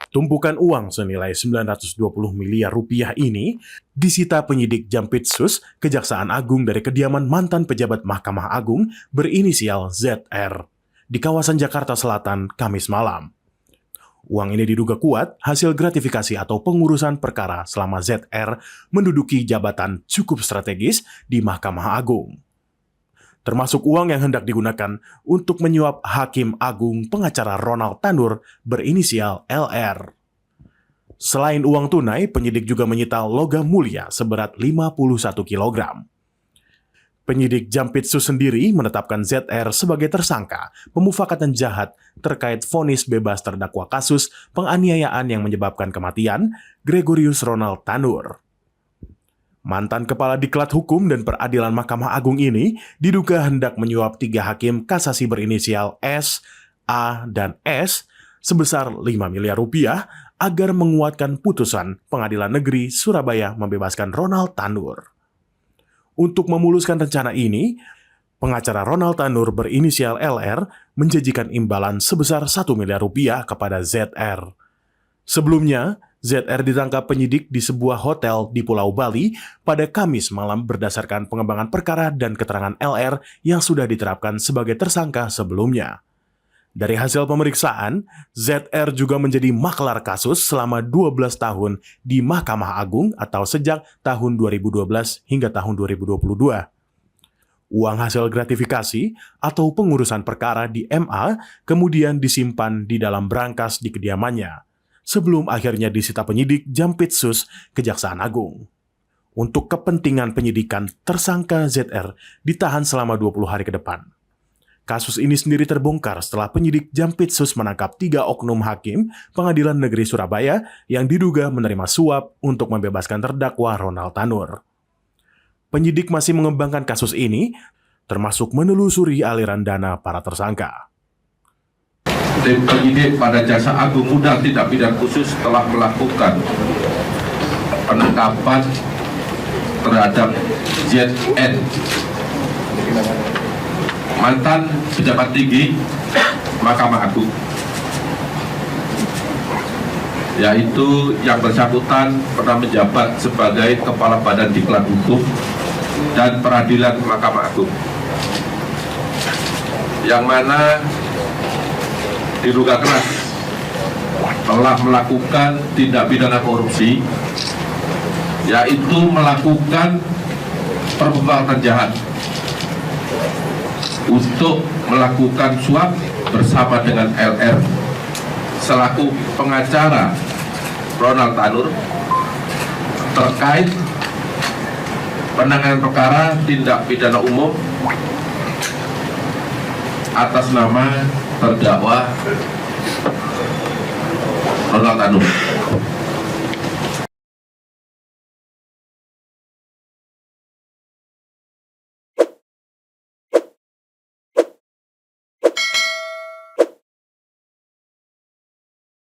Tumpukan uang senilai 920 miliar rupiah ini disita penyidik Jampitsus Kejaksaan Agung dari kediaman mantan pejabat Mahkamah Agung berinisial ZR di kawasan Jakarta Selatan Kamis malam. Uang ini diduga kuat hasil gratifikasi atau pengurusan perkara selama ZR menduduki jabatan cukup strategis di Mahkamah Agung. Termasuk uang yang hendak digunakan untuk menyuap Hakim Agung pengacara Ronald Tanur berinisial LR. Selain uang tunai, penyidik juga menyita logam mulia seberat 51 kg. Penyidik Jampitsus sendiri menetapkan ZR sebagai tersangka pemufakatan jahat terkait vonis bebas terdakwa kasus penganiayaan yang menyebabkan kematian Gregorius Ronald Tanur. Mantan Kepala Diklat Hukum dan Peradilan Mahkamah Agung ini diduga hendak menyuap 3 hakim kasasi berinisial S, A, dan S sebesar 5 miliar rupiah agar menguatkan putusan Pengadilan Negeri Surabaya membebaskan Ronald Tanur. Untuk memuluskan rencana ini, pengacara Ronald Tanur berinisial LR menjanjikan imbalan sebesar 1 miliar rupiah kepada ZR. Sebelumnya, ZR ditangkap penyidik di sebuah hotel di Pulau Bali pada Kamis malam berdasarkan pengembangan perkara dan keterangan LR yang sudah diterapkan sebagai tersangka sebelumnya. Dari hasil pemeriksaan, ZR juga menjadi maklar kasus selama 12 tahun di Mahkamah Agung atau sejak tahun 2012 hingga tahun 2022. Uang hasil gratifikasi atau pengurusan perkara di MA kemudian disimpan di dalam brankas di kediamannya, sebelum akhirnya disita penyidik Jampitsus Kejaksaan Agung. Untuk kepentingan penyidikan, tersangka ZR ditahan selama 20 hari ke depan. Kasus ini sendiri terbongkar setelah penyidik Jampitsus menangkap 3 oknum hakim Pengadilan Negeri Surabaya yang diduga menerima suap untuk membebaskan terdakwa Ronald Tanur. Penyidik masih mengembangkan kasus ini, termasuk menelusuri aliran dana para tersangka. Tim penyidik pada Jaksa Agung Muda Tindak Pidana Khusus telah melakukan penangkapan terhadap ZN, mantan pejabat tinggi Mahkamah Agung, yaitu yang bersangkutan pernah menjabat sebagai Kepala Badan Diklat Hukum dan Peradilan Mahkamah Agung, yang mana diduga keras telah melakukan tindak pidana korupsi, yaitu melakukan perbuatan jahat untuk melakukan suap bersama dengan LR selaku pengacara Ronald Tanur terkait penanganan perkara tindak pidana umum atas nama terdakwa Ronald Tanur.